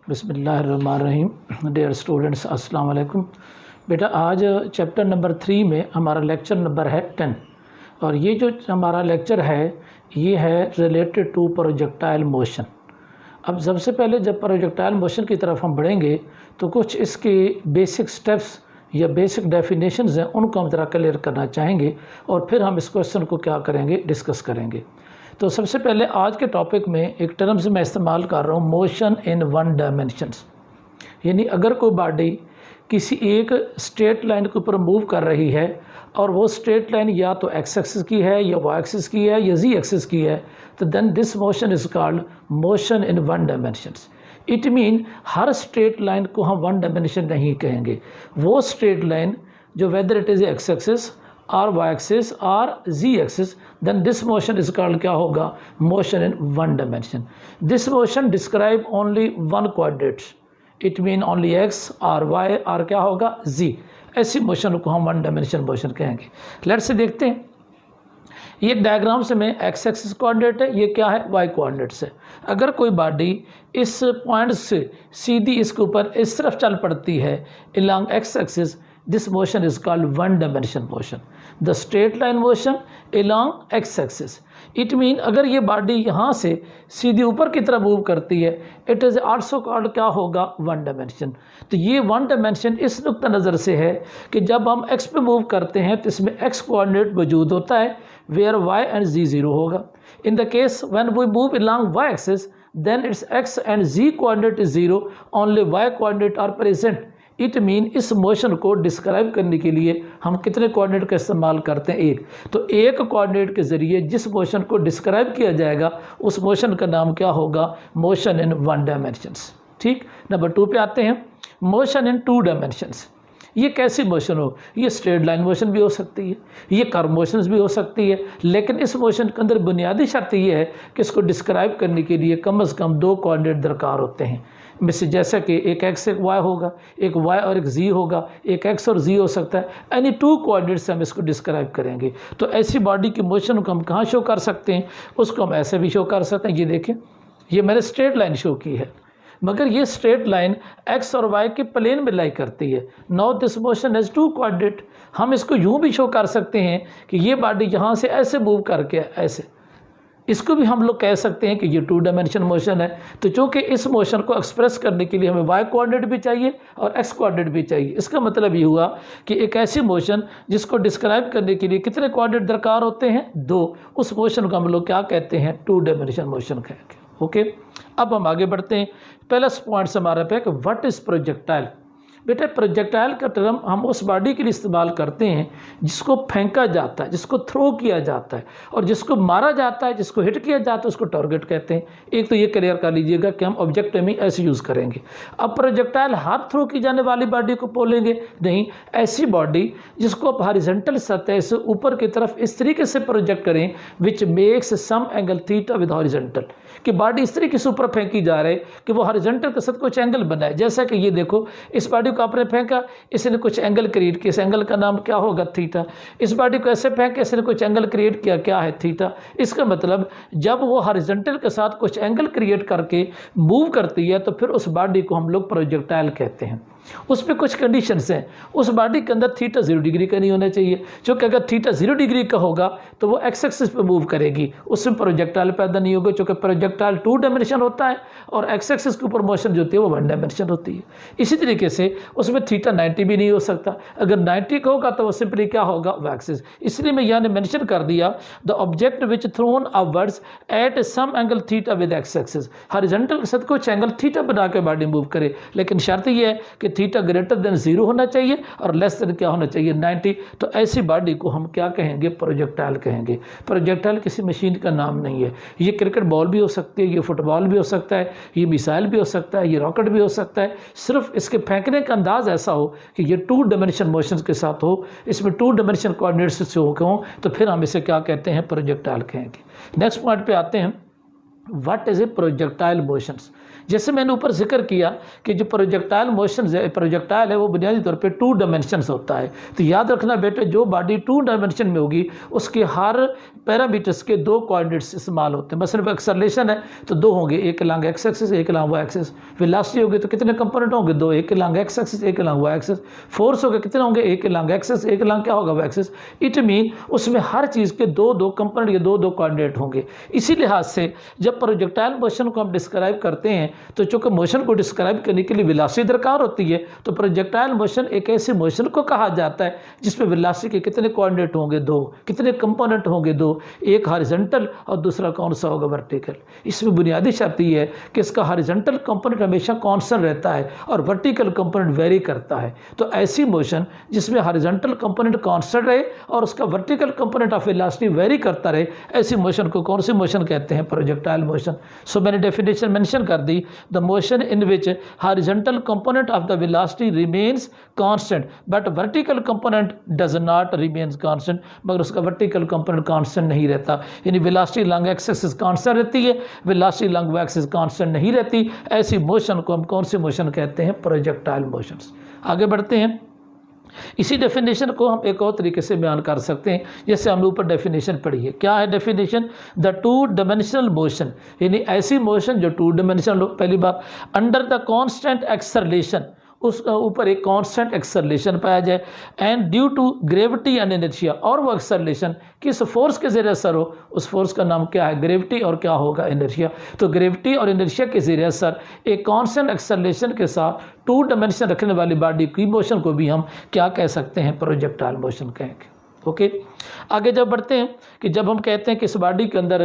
बिस्मिल्लाहिर्रहमानिर्रहीम। Dear students, अस्सलाम वालेकुम। बेटा, आज चैप्टर नंबर 3 में हमारा लेक्चर नंबर है 10 और ये जो हमारा लेक्चर है ये है रिलेटेड टू प्रोजेक्टाइल मोशन। अब सबसे पहले जब प्रोजेक्टाइल मोशन की तरफ हम बढ़ेंगे तो कुछ इसके बेसिक स्टेप्स या बेसिक डेफिनेशंस हैं, उनको हम ज़रा क्लियर करना चाहेंगे और फिर हम इस क्वेश्चन को क्या करेंगे, डिस्कस करेंगे। तो सबसे पहले आज के टॉपिक में एक टर्म्स मैं इस्तेमाल कर रहा हूँ, मोशन इन वन डायमेंशंस। यानी अगर कोई बॉडी किसी एक स्ट्रेट लाइन के ऊपर मूव कर रही है और वो स्ट्रेट लाइन या तो एक्स एक्सिस की है या वाई एक्सिस की है या जी एक्सिस की है, तो then this motion is called motion in one dimensions. It mean हर स्ट्रेट लाइन को हम वन डायमेंशन नहीं कहेंगे। वो स्ट्रेट लाइन जो whether it is X axis और वाई एक्सिस और Z axis, then this motion is called क्या होगा, motion in one dimension. This motion describe only one coordinates, it mean only X और Y और क्या होगा, Z. ऐसी मोशन को हम वन डायमेंशन मोशन कहेंगे। लेट्स से देखते हैं, ये डायग्राम से में एक्स एक्सिस कोऑर्डिनेट है, ये क्या है, वाई कोऑर्डिनेट्स है। अगर कोई बॉडी इस पॉइंट से सीधी इसके ऊपर इस तरफ चल पड़ती है along X axis, this motion is called one dimension motion, the straight line motion along X axis. It mean अगर ये बॉडी यहाँ से सीधी ऊपर की तरफ मूव करती है, इट इज़ आल्सो कॉल्ड क्या होगा, वन डायमेंशन। तो ये वन डायमेंशन इस नुक्ता नज़र से है कि जब हम एक्स पे मूव करते हैं तो इसमें एक्स कोऑर्डिनेट मौजूद होता है, where Y and Z zero होगा। In the case when we move along Y axis, then it's X and Z coordinate is zero, only Y coordinate are present. It mean इस motion को describe करने के लिए हम कितने coordinate का इस्तेमाल करते हैं, एक। तो एक कोऑर्डिनेट के ज़रिए जिस मोशन को डिस्क्राइब किया जाएगा उस मोशन का नाम क्या होगा, मोशन इन वन डायमेंशंस। ठीक। नंबर 2 पे आते हैं, मोशन इन टू डायमेंशंस। ये कैसी मोशन हो, ये स्ट्रेट लाइन मोशन भी हो सकती है, ये कर्व मोशंस भी हो सकती है, लेकिन इस मोशन के अंदर बुनियादी शर्त ये है कि इसको डिस्क्राइब करने के लिए कम से कम 2 कोऑर्डिनेट दरकार होते हैं। मिस जैसा कि एक एक्स एक वाई होगा, एक वाई और एक जी होगा, एक एक्स और जी हो सकता है। एनी 2 कोऑर्डिनेट से हम इसको डिस्क्राइब करेंगे। तो ऐसी बॉडी की मोशन को हम कहाँ शो कर सकते हैं, उसको हम ऐसे भी शो कर सकते हैं। ये देखें, ये मैंने स्ट्रेट लाइन शो की है, मगर ये स्ट्रेट लाइन एक्स और वाई के प्लेन में लाई करती है। Now this motion has 2 coordinate. हम इसको यूँ भी शो कर सकते हैं कि ये बॉडी यहाँ से ऐसे मूव करके ऐसे, इसको भी हम लोग कह सकते हैं कि ये 2 डायमेंशन मोशन है। तो चूँकि इस मोशन को एक्सप्रेस करने के लिए हमें वाई कोऑर्डिनेट भी चाहिए और एक्स कोऑर्डिनेट भी चाहिए। इसका मतलब ये हुआ कि एक ऐसी मोशन जिसको डिस्क्राइब करने के लिए कितने कोऑर्डिनेट दरकार होते हैं, 2। उस मोशन को हम लोग क्या कहते हैं, 2 डायमेंशन मोशन कहेंगे। ओके, अब हम आगे बढ़ते हैं। पहला पॉइंट हमारा पे कि व्हाट इज़ प्रोजेक्टाइल। बेटा, प्रोजेक्टाइल का टर्म हम उस बॉडी के लिए इस्तेमाल करते हैं जिसको फेंका जाता है, जिसको थ्रो किया जाता है, और जिसको मारा जाता है, जिसको हिट किया जाता है, उसको टारगेट कहते हैं। एक तो ये क्लियर कर लीजिएगा कि हम ऑब्जेक्ट में ऐसे यूज़ करेंगे। अब प्रोजेक्टाइल हर थ्रो की जाने वाली बॉडी को बोलेंगे नहीं, ऐसी बॉडी जिसको आप हॉरिजॉन्टल सतह से ऊपर की तरफ इस तरीके से प्रोजेक्ट करें which makes some angle theta with horizontal, कि बॉडी इस तरीके से ऊपर फेंकी जा रही है कि वो हॉरिजॉन्टल के साथ कुछ एंगल बनाए। जैसा कि ये देखो, इस बॉडी को आपने फेंका, इसने कुछ एंगल क्रिएट किया, इस एंगल का नाम क्या होगा, थीटा। इस बॉडी को ऐसे फेंका, इसने कुछ एंगल क्रिएट किया, क्या है, थीटा। इसका मतलब जब वो हॉरिजॉन्टल के साथ कुछ एंगल क्रिएट करके मूव करती है तो फिर उस बॉडी को हम लोग प्रोजेक्टाइल कहते हैं। उस पर कुछ कंडीशंस हैं। उस बॉडी के अंदर थीटा 0 डिग्री का नहीं होना चाहिए, क्योंकि अगर थीटा 0 डिग्री का होगा तो वो एक्स एक्सिस पे मूव करेगी, उसमें प्रोजेक्टाइल पैदा नहीं होगा, क्योंकि प्रोजेक्टाइल 2 डायमेंशन होता है और एक्स एक्सिस के ऊपर मोशन जो होती है वो 1 डायमेंशन होती है। इसी तरीके से उसमें थीटा 90 भी नहीं हो सकता। अगर 90 का होगा तो वो सिंपली क्या होगा, वो एक्सिस। इसलिए मैं यहाँ मेंशन कर दिया, the object which thrown upwards at some angle theta with X axis. Horizontal के साथ कुछ एंगल थीटा बना के बॉडी मूव करे, लेकिन शर्त ये है कि थीटा ग्रेटर देन 0 होना चाहिए और लेस देन क्या होना चाहिए, 90। तो ऐसी बॉडी को हम क्या कहेंगे, प्रोजेक्टाइल कहेंगे। प्रोजेक्टाइल किसी मशीन का नाम नहीं है। ये क्रिकेट बॉल भी हो सकती है, ये फुटबॉल भी हो सकता है, ये मिसाइल भी हो सकता है, ये रॉकेट भी हो सकता है। सिर्फ इसके फेंकने का अंदाज ऐसा हो कि ये 2 डायमेंशन मोशन के साथ हो, इसमें 2 डायमेंशन कोऑर्डिनेट्स से हो, तो फिर हम इसे क्या कहते हैं, प्रोजेक्टाइल कहेंगे। नेक्स्ट पॉइंट पे आते हैं, what is a projectile motions. जैसे मैंने ऊपर जिक्र किया कि जो प्रोजेक्टाइल प्रोजेक्टाइल है वो बुनियादी तौर पे 2 डायमेंशंस होता है। तो याद रखना बेटे, जो बॉडी 2 डायमेंशन में होगी उसके हर पैरामीटर्स के 2 कोऑर्डिनेट्स इस्तेमाल होते हैं। मसलन एक्सेलरेशन है तो 2 होंगे, एक अलॉन्ग एक्स एक्सिस, एक अलॉन्ग वाई एक्सिस। वेलोसिटी होगी तो कितने कंपोनेंट होंगे? 2, एक अलॉन्ग एक्स एक्सिस, एक अलॉन्ग वाई एक्सिस। फोर्स होगा कितने होंगे? एक अलॉन्ग एक्सिस, एक अलॉन्ग क्या होगा? Y axis. इट मीन उसमें हर चीज़ के 2 कंपोनेंट के 2 कोऑर्डिनेट होंगे। इसी लिहाज से जब प्रोजेक्टाइल मोशन को हम डिस्क्राइब करते हैं तो चूंकि मोशन को डिस्क्राइब करने के लिए वेलोसिटी दरकार होती है, तो प्रोजेक्टाइल मोशन एक ऐसे मोशन को कहा जाता है जिसमें वेलोसिटी के कितने कोऑर्डिनेट होंगे? 2। कितने कंपोनेंट होंगे? 2। एक हॉरिजॉन्टल और दूसरा कौन सा होगा? वर्टिकल। इसमें बुनियादी शर्त ये है कि इसका हॉरिजॉन्टल कंपोनेंट हमेशा कांस्टेंट रहता है और वर्टिकल कंपोनेंट वेरी करता है। तो ऐसी मोशन जिसमें हॉरिजॉन्टल कंपोनेंट कांस्टेंट रहे और उसका vertical component of velocity very करता रहे, ऐसी मोशन को कौन सी मोशन कहते हैं? Projectile motion. सो मैंने डेफिनेशन मेंशन कर दी, the motion in which horizontal component of the velocity remains constant but vertical component does not remains constant, मगर उसका वर्टिकल कंपोनेंट कांस्टेंट नहीं रहता। यानी velocity long X axis constant रहती है, velocity long Y axis constant नहीं रहती। ऐसी मोशन को हम कौन सी मोशन कहते हैं? Projectile motions. आगे बढ़ते हैं। इसी डेफिनेशन को हम एक और तरीके से बयान कर सकते हैं, जैसे हमने ऊपर डेफिनेशन पढ़ी है। क्या है डेफिनेशन? द 2 डायमेंशनल मोशन, यानी ऐसी मोशन जो 2 डायमेंशनल हो। पहली बात, अंडर द कांस्टेंट एक्सेलरेशन, उस ऊपर एक कांस्टेंट एक्सेलरेशन पाया जाए, and due to gravity and inertia, और वो एक्सेलरेशन किस फोर्स के जरिए असर हो, उस फोर्स का नाम क्या है? ग्रेविटी, और क्या होगा? इनर्शिया। तो ग्रेविटी और इनर्शिया के जरिए असर एक कांस्टेंट एक्सेलरेशन के साथ 2 डायमेंशन रखने वाली बॉडी की मोशन को भी हम क्या कह सकते हैं? प्रोजेक्टाइल मोशन कहेंगे। ओके, आगे जब बढ़ते हैं कि जब हम कहते हैं कि इस बॉडी के अंदर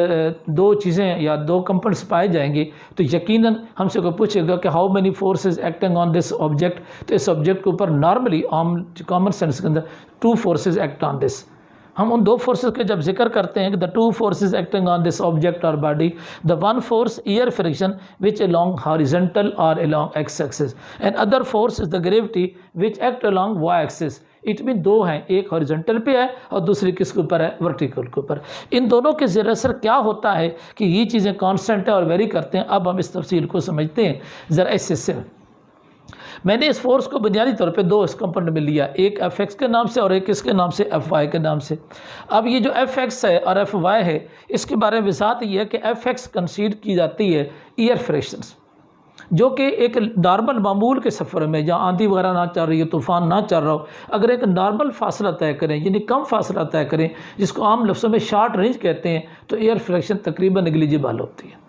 2 चीज़ें या 2 कंपोनेंट्स पाए जाएंगे, तो यकीनन हमसे कोई पूछेगा कि how many forces acting on this object. तो इस ऑब्जेक्ट के ऊपर नॉर्मली कॉमन सेंस के अंदर 2 फोर्सेस एक्ट ऑन दिस। हम उन 2 फोर्सेस के जब जिक्र करते हैं कि the 2 forces acting on this object और body, the 1 force air friction which along horizontal और along X axis, and other force is the gravity which act along Y axis. It mean 2 हैं, एक हॉरिजॉन्टल पे है और दूसरी किसके ऊपर है? वर्टिकल के ऊपर। इन दोनों के ज़रिए असर क्या होता है कि ये चीज़ें कांस्टेंट है और वेरी करते हैं। अब हम इस तफसील को समझते हैं ज़रा इस हिस्से में। मैंने इस फोर्स को बुनियादी तौर पे 2 इस कंपोनेंट में लिया, एक एफ एक्स के नाम से और एक किसके नाम से? एफ वाई के नाम से। अब ये जो एफ एक्स है और एफ वाई है, इसके बारे में वजाहत ये है कि एफ एक्स कंसीडर की जाती है एयर फ्रिक्शंस, जो कि एक नॉर्मल मामूल के सफ़र में जहाँ आंधी वगैरह ना चल रही हो, तूफ़ान ना चल रहा हो, अगर एक नॉर्मल फासला तय करें, यानी कम फासला तय करें, जिसको आम लफ्ज़ों में शॉर्ट रेंज कहते हैं, तो एयर फ्रिक्शन तकरीबन नेग्लिजिबल होती है।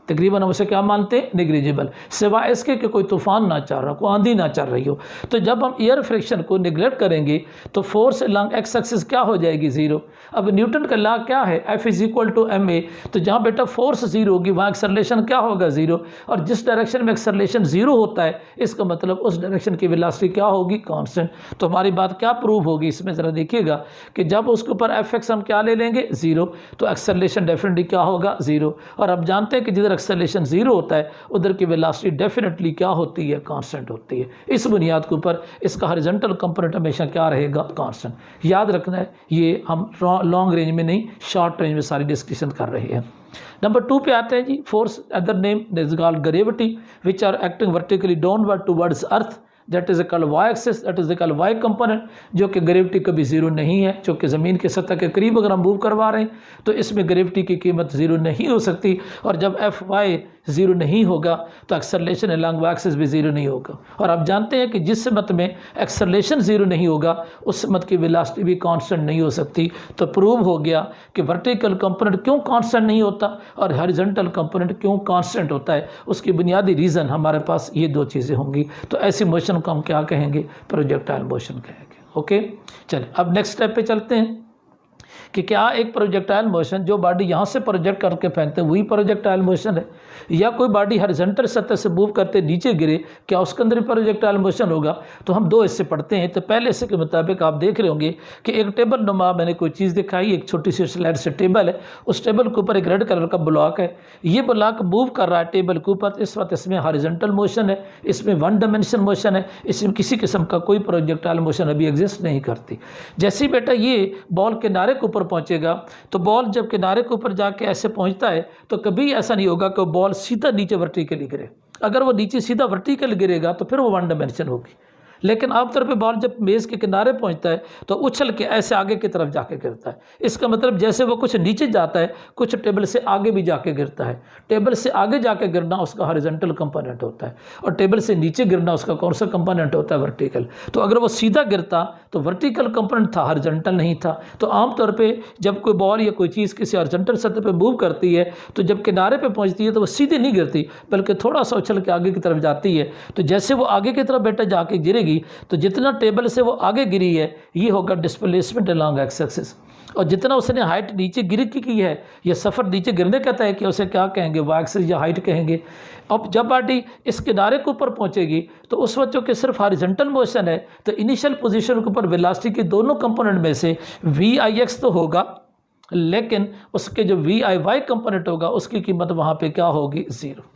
तकरीबन हम उसे क्या मानते हैं? नेग्लिजिबल, सिवाय इसके कि कोई तूफ़ान ना चल रहा, कोई आंधी ना चल रही हो। तो जब हम एयर फ्रिक्शन को निगलेक्ट करेंगे तो फोर्स लॉन्ग एक्स एक्सिस क्या हो जाएगी? 0। अब न्यूटन का लॉ क्या है? F = ma। तो जहाँ बेटा फोर्स 0 होगी वहाँ एक्सेलरेशन क्या होगा? 0। और जिस डायरेक्शन में एक्सेलरेशन 0 होता है, इसका मतलब उस डायरेक्शन की वेलोसिटी क्या होगी? कांस्टेंट। तो हमारी बात क्या प्रूव होगी इसमें? ज़रा देखिएगा कि जब उसके ऊपर एफ एक्स हम क्या ले लेंगे? 0, तो एक्सेलरेशन डेफिनेटली क्या होगा? 0। और अब जानते हैं कि जिधर एक्सेलरेशन 0 होता है उधर की वेलोसिटी डेफिनेटली क्या होती है? कांस्टेंट होती है। इस बुनियाद के ऊपर इसका हॉरिजॉन्टल कंपोनेंट हमेशा क्या रहेगा? कांस्टेंट। याद रखना है, ये हम लॉन्ग रेंज में नहीं, शॉर्ट रेंज में सारी डिस्कशन कर रहे हैं। नंबर 2 पे आते हैं जी। Force other name is called gravity which are acting vertically downward towards earth, that is called Y axis, that is called Y component, जो कि ग्रेविटी कभी 0 नहीं है, जो कि ज़मीन के सतह के करीब अगर हम मूव करवा रहे हैं तो इसमें ग्रेविटी की कीमत 0 नहीं हो सकती। और जब एफ वाई 0 नहीं होगा तो एक्सेलरेशन अलॉन्ग वाई एक्सिस भी 0 नहीं होगा। और आप जानते हैं कि जिस समत में एक्सेलरेशन 0 नहीं होगा उस समत की वेलोसिटी भी कांस्टेंट नहीं हो सकती। तो प्रूव हो गया कि वर्टिकल कंपोनेंट क्यों कांस्टेंट नहीं होता और हॉरिजॉन्टल कंपोनेंट क्यों कांस्टेंट होता है। उसकी बुनियादी रीज़न हमारे पास ये 2 चीज़ें होंगी। तो ऐसी मोशन को हम क्या कहेंगे? प्रोजेक्टाइल मोशन कहेंगे। ओके, चलिए अब नेक्स्ट स्टेप पे चलते हैं कि क्या एक प्रोजेक्टाइल मोशन जो बॉडी यहाँ से प्रोजेक्ट करके फेंकते हैं वही प्रोजेक्टाइल मोशन है, या कोई बॉडी हॉरिजॉन्टल सतह से मूव करते नीचे गिरे, क्या उसके अंदर भी प्रोजेक्टाइल मोशन होगा? तो हम 2 हिस्से पढ़ते हैं। तो पहले हिस्से के मुताबिक आप देख रहे होंगे कि एक टेबल नुमा मैंने कोई चीज़ दिखाई, एक छोटी सी स्लाइड से टेबल है, उस टेबल के ऊपर एक रेड कलर का ब्लॉक है, ये ब्लॉक मूव कर रहा है टेबल के ऊपर। इस वक्त इसमें हॉरिजॉन्टल मोशन है, इसमें 1 डायमेंशन मोशन है, इसमें किसी किस्म का कोई प्रोजेक्टाइल मोशन अभी एग्जिस्ट नहीं करती। जैसे ही बेटा ये बॉल किनारे के ऊपर पहुंचेगा, तो बॉल जब किनारे के ऊपर जाके ऐसे पहुंचता है तो कभी ऐसा नहीं होगा कि बॉल सीधा नीचे वर्टिकली गिरे। अगर वो नीचे सीधा वर्टिकल गिरेगा तो फिर वो वन डायमेंशन होगी। लेकिन आमतौर पे बॉल जब मेज़ के किनारे पहुंचता है तो उछल के ऐसे आगे की तरफ जाके गिरता है। इसका मतलब जैसे वो कुछ नीचे जाता है, कुछ टेबल से आगे भी जाके गिरता है। टेबल से आगे जाके गिरना उसका हॉरिजॉन्टल कंपोनेंट होता है, और टेबल से नीचे गिरना उसका कौन सा कंपोनेंट होता है? वर्टिकल। तो अगर वो सीधा गिरता तो वर्टिकल कंपोनेंट था, हॉरिजॉन्टल नहीं था। तो आमतौर पर जब कोई बॉल या कोई चीज़ किसी हॉरिजॉन्टल सतह पर मूव करती है तो जब किनारे पर पहुँचती है तो वो सीधे नहीं गिरती, बल्कि थोड़ा सा उछल के आगे की तरफ जाती है। तो जैसे वो आगे की तरफ बेटा जाके गिरेगी तो जितना टेबल से वो आगे गिरी है ये होगा डिस्प्लेसमेंट अलोंग एक्स एक्सिस, और जितना उसने हाइट नीचे गिर की है, ये सफ़र नीचे गिरने कहता है कि उसे क्या कहेंगे? वाई एक्सिस या हाइट कहेंगे। अब जब बॉडी इस किनारे के ऊपर पहुंचेगी तो उस वक्त जो कि सिर्फ हॉरिजॉन्टल मोशन है, तो इनिशियल पोजीशन के ऊपर वेलोसिटी के दोनों कंपोनेंट में से वी आई एक्स तो होगा, लेकिन उसके जो वी आई वाई कंपोनेंट होगा उसकी कीमत वहाँ पे क्या होगी? 0।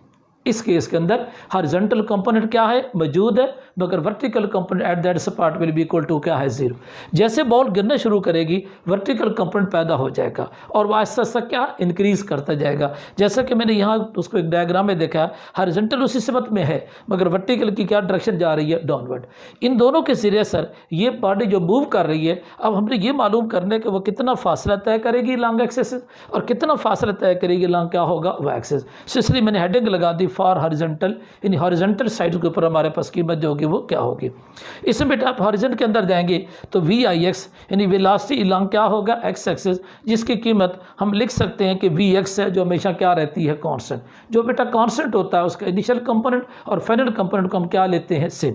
इस केस के अंदर हॉरिजॉन्टल कंपोनेंट क्या है? मौजूद है, मगर vertical component at that spot will be equal to क्या है? 0। जैसे बॉल गिरना शुरू करेगी वर्टिकल कंपोनेंट पैदा हो जाएगा और वह आहिस्ता आहिस्ता क्या इंक्रीज करता जाएगा। जैसा कि मैंने यहाँ उसको एक डायग्राम में देखा, हॉरिजॉन्टल उसी सिमत में है मगर वर्टिकल की क्या डायरेक्शन जा रही है? डाउनवर्ड। इन दोनों के सिरे सर ये बॉडी जो मूव कर रही है, अब हमने ये मालूम करने कि वो कितना फासला तय करेगी लॉन्ग एक्सिस और कितना फासला तय करेगी लॉन्ग क्या होगा? Y axis. सो इसलिए मैंने हेडिंग लगा दी for horizontal. In horizontal side के ऊपर हमारे पास कीमत जो होगी वो क्या होगी? इसमें बेटा आप हॉरिजॉन्टल के अंदर जाएंगे तो वी आई एक्स यानी वेलोसिटी अलॉन्ग क्या होगा? एक्स एक्सिस, जिसकी कीमत हम लिख सकते हैं कि वी एक्स है, जो हमेशा क्या रहती है? कांस्टेंट। जो बेटा कांस्टेंट होता है उसका इनिशियल कंपोनेंट और फाइनल कंपोनेंट को हम क्या लेते हैं? सेम।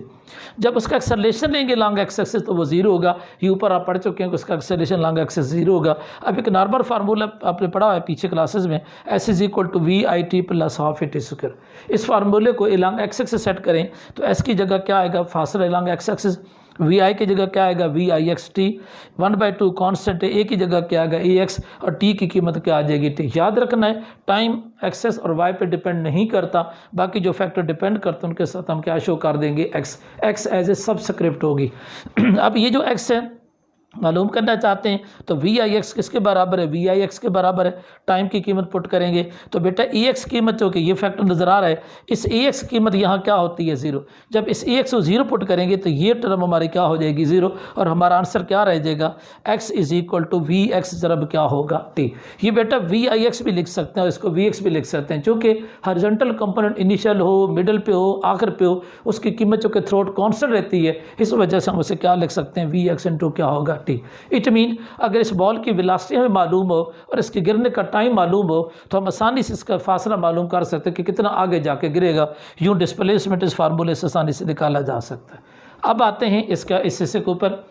जब उसका एक्सेलरेशन लेंगे लॉन्ग एक्स एक्सिस तो वो 0 होगा। ये ऊपर आप पढ़ चुके हैं कि उसका एक्सेलरेशन लॉन्ग एक्सिस 0 होगा। अब एक नॉर्मल फार्मूला आपने पढ़ा है पीछे क्लासेस में, S is equal to V I T plus half A T square. इस फार्मूले को लॉन्ग एक्स एक्सिस सेट करें तो एस की जगह क्या आएगा? फासला long X axis. V I की जगह क्या आएगा? V I X T. 1/2 constant है, ए की जगह क्या आएगा? ए एक्स, और टी की कीमत क्या आ जाएगी? टी। याद रखना है टाइम एक्सेस और वाई पे डिपेंड नहीं करता, बाकी जो फैक्टर डिपेंड करते हैं उनके साथ हम क्या शो कर देंगे? X. X as A subscript होगी। अब ये जो एक्स है मालूम करना चाहते हैं तो वी आई एक्स किसके बराबर है? वी आई एक्स के बराबर है। टाइम की कीमत पुट करेंगे तो बेटा ई एक्स कीमत जो कि ये फैक्टर नज़र आ रहा है, इस ए एक्स कीमत यहाँ क्या होती है? 0। जब इस ए एक्स को 0 पुट करेंगे तो ये टर्म हमारी क्या हो जाएगी? 0, और हमारा आंसर क्या रह जाएगा? X is equal to V X ज़रब क्या होगा? टी। ये बेटा वी आई एक्स भी लिख सकते हैं और इसको वी एक्स भी लिख सकते हैं, चूँकि हॉरिजॉन्टल कंपोनेंट इनिशियल हो, मिडल पे हो, आखिर पे हो, उसकी कीमत जो कि थ्रोट कॉन्स्टेंट रहती है, इस वजह से हम उसे क्या लिख सकते हैं? वी एक्स इंटू क्या होगा? टी। इट मीन अगर इस बॉल की वेलोसिटी हमें मालूम हो और इसके गिरने का टाइम मालूम हो तो हम आसानी से इसका फासला मालूम कर सकते हैं कि कितना आगे जाके गिरेगा। यूँ डिस्प्लेसमेंट इस फार्मूले से आसानी से निकाला जा सकता है। अब आते हैं इसका इस हिस्से के ऊपर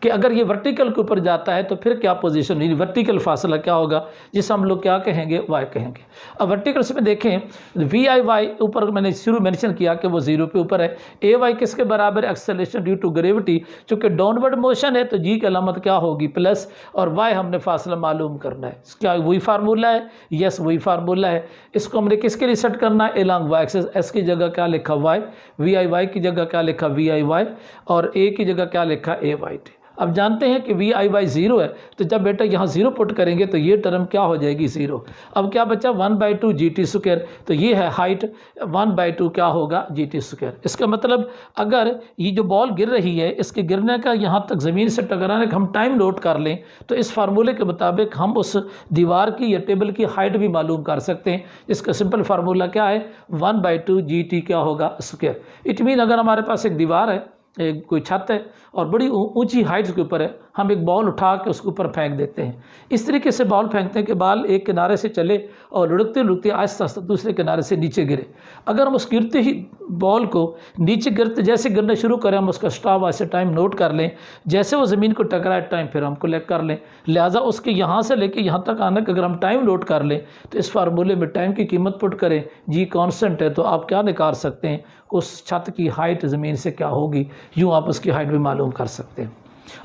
कि अगर ये वर्टिकल के ऊपर जाता है तो फिर क्या पोजीशन, यानी वर्टिकल फासला क्या होगा, जिसे हम लोग क्या कहेंगे? वाई कहेंगे। अब वर्टिकल्स में देखें वी आई वाई ऊपर मैंने शुरू मेंशन किया कि वो 0 पे ऊपर है। ए वाई किसके बराबर? Acceleration due to gravity. चूँकि डाउनवर्ड मोशन है तो जी की अलामत क्या होगी? प्लस, और वाई हमने फासला मालूम करना है। क्या वही फार्मूला है? यस वही फार्मूला है। इसको हमने किसके लिए सेट करना है? Along Y axis. एस की जगह क्या लिखा? वाई। वी आई वाई की जगह क्या लिखा? V I Y. और ए की जगह क्या लिखा? A Y T. अब जानते हैं कि वी आई वाई 0 है, तो जब बेटा यहाँ 0 पुट करेंगे तो ये टर्म क्या हो जाएगी? 0। अब क्या बचा? 1/2 जी टी स्क्वायर। तो ये है हाइट, 1/2 क्या होगा? G T square. इसका मतलब अगर ये जो बॉल गिर रही है इसके गिरने का यहाँ तक ज़मीन से टकराने का हम टाइम नोट कर लें तो इस फार्मूले के मुताबिक हम उस दीवार की या टेबल की हाइट भी मालूम कर सकते हैं। इसका सिंपल फार्मूला क्या है? 1/2 जी टी क्या होगा? स्क्वायर। इट मीन अगर हमारे पास एक दीवार है, एक कोई छत है और बड़ी ऊंची हाइट के ऊपर है, हम एक बॉल उठा के उसके ऊपर फेंक देते हैं। इस तरीके से बॉल फेंकते हैं कि बॉल एक किनारे से चले और लुढ़कते लुढ़कते आहिस्ता आहिस्ता दूसरे किनारे से नीचे गिरे। अगर हम उस गिरते ही बॉल को नीचे गिरते जैसे गिरना शुरू करें हम उसका स्टॉप ऐसे टाइम नोट कर लें, जैसे वो ज़मीन को टकराए टाइम फिर हम कलेक्ट कर लें। लिहाजा उसके यहाँ से लेके यहाँ तक आने का अगर हम टाइम नोट कर लें तो इस फार्मूले में टाइम की कीमत पुट करें, जी कांस्टेंट है, तो आप क्या निकाल सकते हैं? उस छत की हाइट ज़मीन से क्या होगी, यूँ आप उसकी हाइट भी मालूम कर सकते हैं।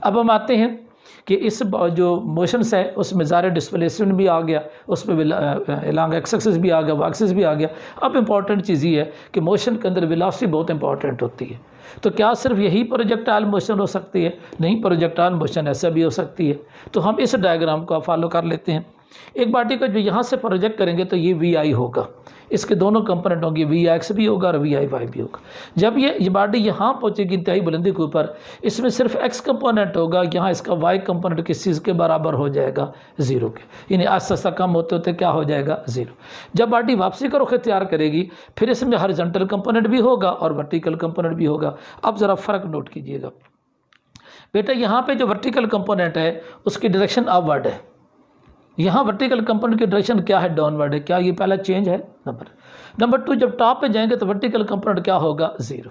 अब हम आते हैं कि इस जो मोशंस है उसमें ज़ाहिर डिस्प्लेसमेंट भी आ गया, उसमें अलॉन्ग एक्स एक्सिस भी आ गया, वाई एक्सिस भी आ गया। अब इम्पॉर्टेंट चीज़ ये है कि मोशन के अंदर वेलोसिटी बहुत इंपॉर्टेंट होती है। तो क्या सिर्फ यही प्रोजेक्टाइल मोशन हो सकती है? नहीं, प्रोजेक्टाइल मोशन ऐसा भी हो सकती है। तो हम इस डायग्राम को फॉलो कर लेते हैं। एक बॉडी को जो यहाँ से प्रोजेक्ट करेंगे तो ये वी आई होगा, इसके दोनों कंपोनेंट होंगे, वी आई एक्स भी होगा और वी आई वाई भी होगा। जब ये बॉडी यहाँ पहुँचेगी इंतहाई बुलंदी के ऊपर, इसमें सिर्फ एक्स कंपोनेंट होगा, यहाँ इसका वाई कंपोनेंट किस चीज़ के बराबर हो जाएगा, ज़ीरो के, यानी आस्ता आस्ता कम होते होते क्या हो जाएगा, ज़ीरो। जब बॉडी वापसी का रुख इख्तियार करेगी फिर इसमें हॉरिजॉन्टल कंपोनेंट भी होगा और वर्टिकल कंपोनेंट भी होगा। अब ज़रा फ़र्क नोट कीजिएगा बेटा, यहाँ पे जो वर्टिकल कंपोनेंट है उसकी डायरेक्शन अपवर्ड है, यहाँ वर्टिकल कंपोनेंट की डायरेक्शन क्या है, डाउनवर्ड है। क्या ये पहला चेंज है? नंबर 2, जब टॉप पे जाएंगे तो वर्टिकल कंपोनेंट क्या होगा, ज़ीरो।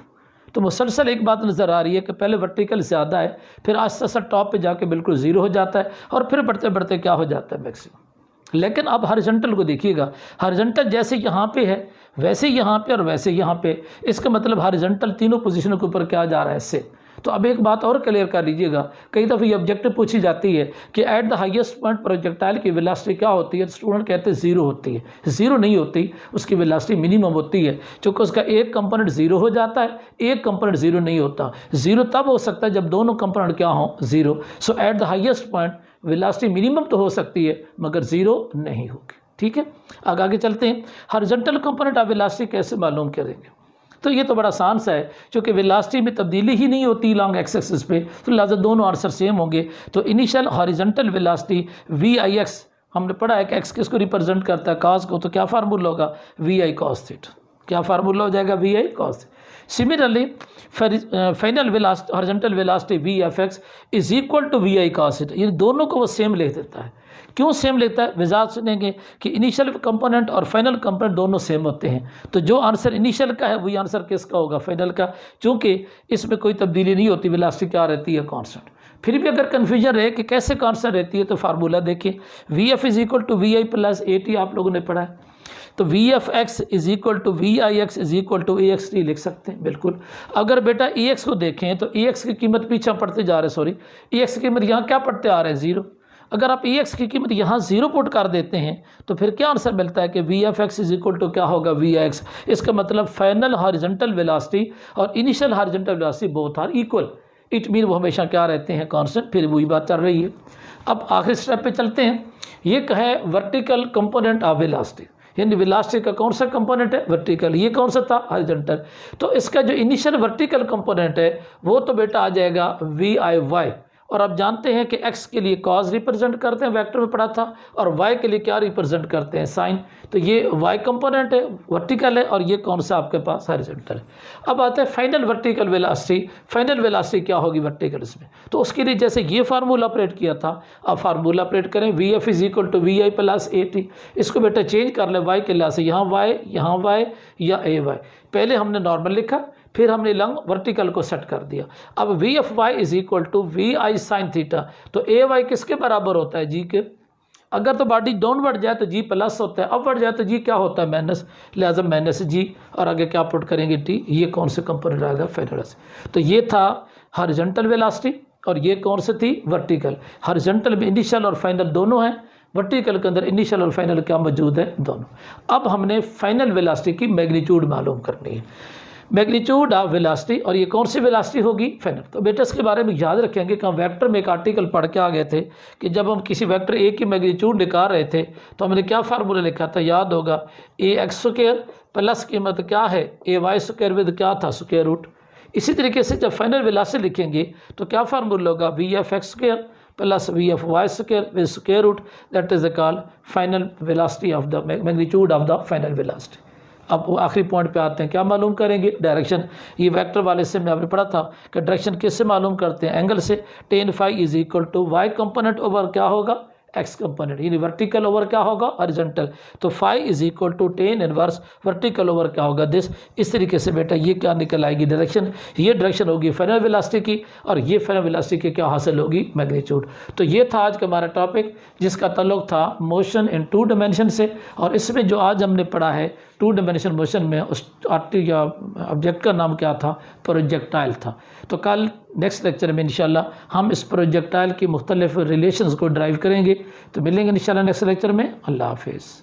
तो मुसलसल एक बात नज़र आ रही है कि पहले वर्टिकल ज़्यादा है, फिर आस्ते आस्ते टॉप पे जाके बिल्कुल ज़ीरो हो जाता है और फिर बढ़ते बढ़ते क्या हो जाता है, मैक्सिमम। लेकिन अब हॉरिजॉन्टल को देखिएगा, हॉरिजॉन्टल जैसे यहाँ पे है वैसे यहाँ पे और वैसे यहाँ पे, इसका मतलब हॉरिजॉन्टल तीनों पोजीशनों के ऊपर क्या जा रहा है, इससे। तो अब एक बात और क्लियर कर लीजिएगा, कई दफ़े ये ऑब्जेक्टिव पूछी जाती है कि at the highest point projectile की वेलोसिटी क्या होती है, स्टूडेंट कहते हैं ज़ीरो होती है। ज़ीरो नहीं होती, उसकी वेलोसिटी मिनिमम होती है, क्योंकि उसका एक कंपोनेंट ज़ीरो हो जाता है, एक कंपोनेंट ज़ीरो नहीं होता। ज़ीरो तब हो सकता है जब दोनों कंपोनेंट क्या हों, zero. So at the highest point velocity minimum तो हो सकती है मगर ज़ीरो नहीं होगी। ठीक है, आगे चलते हैं। हॉरिजॉन्टल कंपोनेंट ऑफ वेलोसिटी कैसे मालूम करेंगे? तो ये तो बड़ा आसान सा है, क्योंकि वेलोसिटी में तब्दीली ही नहीं होती लॉन्ग एक्स एक्सिस पे, तो लिहाजा दोनों आंसर सेम होंगे। तो initial horizontal velocity V I X, हमने पढ़ा है कि एक्स किसको रिप्रेजेंट करता है, कॉस को, तो क्या फार्मूला होगा, वी आई कॉस थीटा। क्या फार्मूला हो जाएगा, V I cos. Similarly final velocity horizontal velocity V F X is equal to V I cos theta. ये दोनों को वो सेम लिख देता है। क्यों सेम लेता है? वजह सुनेंगे कि इनिशियल कंपोनेंट और फाइनल कंपोनेंट दोनों सेम होते हैं, तो जो आंसर इनिशियल का है वही आंसर किसका होगा, फाइनल का, क्योंकि इसमें कोई तब्दीली नहीं होती, वेलोसिटी क्या रहती है, कांस्टेंट। फिर भी अगर कन्फ्यूजन रहे कि कैसे कांस्टेंट रहती है तो फार्मूला देखिए, V F is equal to V I plus A T, आप लोगों ने पढ़ा है। तो V F X is equal to V I X is equal to A X T लिख सकते हैं, बिल्कुल। अगर बेटा ए एक्स को देखें तो ए एक्स की कीमत पीछे पढ़ते जा रहे हैं, सॉरी, ए एक्स की कीमत यहाँ क्या पढ़ते आ रहे हैं, ज़ीरो। अगर आप ए एक्स की कीमत यहाँ ज़ीरो पुट कर देते हैं तो फिर क्या आंसर मिलता है कि V F X is equal to क्या होगा, वी एक्स। इसका मतलब फाइनल हॉरिजॉन्टल वेलोसिटी और initial horizontal velocity both are equal, it mean वो हमेशा क्या रहते हैं, कांस्टेंट। फिर वही बात चल रही है। अब आखिरी स्टेप पे चलते हैं। ये कहे वर्टिकल कंपोनेंट ऑफ वेलोसिटी, यानी वेलोसिटी का कौन सा कंपोनेंट है, वर्टिकल। ये कौन सा था, हॉरिजॉन्टल। तो इसका जो इनिशियल वर्टिकल कंपोनेंट है वो तो बेटा आ जाएगा वी आई वाई। और आप जानते हैं कि x के लिए cos रिप्रेजेंट करते हैं, वेक्टर में पढ़ा था, और y के लिए क्या रिप्रेजेंट करते हैं, साइन। तो ये y कंपोनेंट है, वर्टिकल है, और ये कौन सा आपके पास, हॉरिजॉन्टल है। अब आते हैं final vertical velocity. Final velocity क्या होगी वर्टिकल इसमें, तो उसके लिए जैसे ये फार्मूला ऑपरेट किया था, अब फार्मूला ऑपरेट करें, V F is equal to V I plus A T. इसको बेटा चेंज कर ले y के लिहाज से, यहाँ y या ए वाई। पहले हमने नॉर्मल लिखा, फिर हमने लंग वर्टिकल को सेट कर दिया। अब V F Y is equal to V I sine theta. तो ए वाई किसके बराबर होता है, जी के। अगर तो बॉडी डाउनवर्ड जाए तो जी प्लस होता है, अपवर्ड जाए तो जी क्या होता है, माइनस, लिहाजा माइनस जी। और आगे क्या पुट करेंगे, टी। ये कौन से कंपोनेंट आएगा, फाइनल से। तो ये था हॉरिजॉन्टल वेलोसिटी और ये कौन सी थी, वर्टिकल। हॉरिजॉन्टल में इनिशियल और फाइनल दोनों हैं, वर्टिकल के अंदर इनिशियल और फाइनल क्या मौजूद है, दोनों। अब हमने फाइनल वेलोसिटी की मैग्नीट्यूड मालूम करनी है, मैग्नीट्यूड ऑफ वेलोसिटी। और ये कौन सी वेलोसिटी होगी, फाइनल। तो बेटा इसके बारे में याद रखेंगे कि हम वेक्टर में एक आर्टिकल पढ़ के आ गए थे कि जब हम किसी वेक्टर ए की मैग्नीट्यूड निकाल रहे थे तो हमने क्या फार्मूला लिखा था, याद होगा, ए एक्स स्क्वायर प्लस कीमत क्या है, ए वाई स्क्वायर विद क्या था, स्क्वायर रूट। इसी तरीके से जब फाइनल वेलोसिटी लिखेंगे तो क्या फार्मूला होगा, V F X square plus V F Y square with square root, that is the called final velocity of the magnitude of the final velocity. अब वो आखिरी पॉइंट पे आते हैं, क्या मालूम करेंगे, डायरेक्शन। ये वेक्टर वाले से मैं आपने पढ़ा था कि डायरेक्शन किससे मालूम करते हैं, एंगल से। Tan phi is equal to Y component over क्या होगा, एक्स कंपोनेंट, यानी वर्टिकल ओवर क्या होगा, हॉरिजॉन्टल। तो phi is equal to tan inverse vertical over क्या होगा, दिस। इस तरीके से बेटा ये क्या निकल आएगी, डायरेक्शन। ये डायरेक्शन होगी फाइनल वेलोसिटी की और ये फाइनल वेलोसिटी की क्या हासिल होगी, मैग्नीट्यूड। तो ये था आज का हमारा टॉपिक जिसका ताल्लुक था मोशन इन टू डायमेंशन से। और इसमें जो आज हमने पढ़ा है टू डायमेंशन मोशन में, उस ऑब्जेक्ट का नाम क्या था, प्रोजेक्टाइल था। तो कल नेक्स्ट लेक्चर में इंशाल्लाह हम इस प्रोजेक्टाइल की मुख्तलिफ रिलेशंस को ड्राइव करेंगे। तो मिलेंगे इंशाल्लाह नेक्स्ट लेक्चर में। अल्लाह हाफिज़।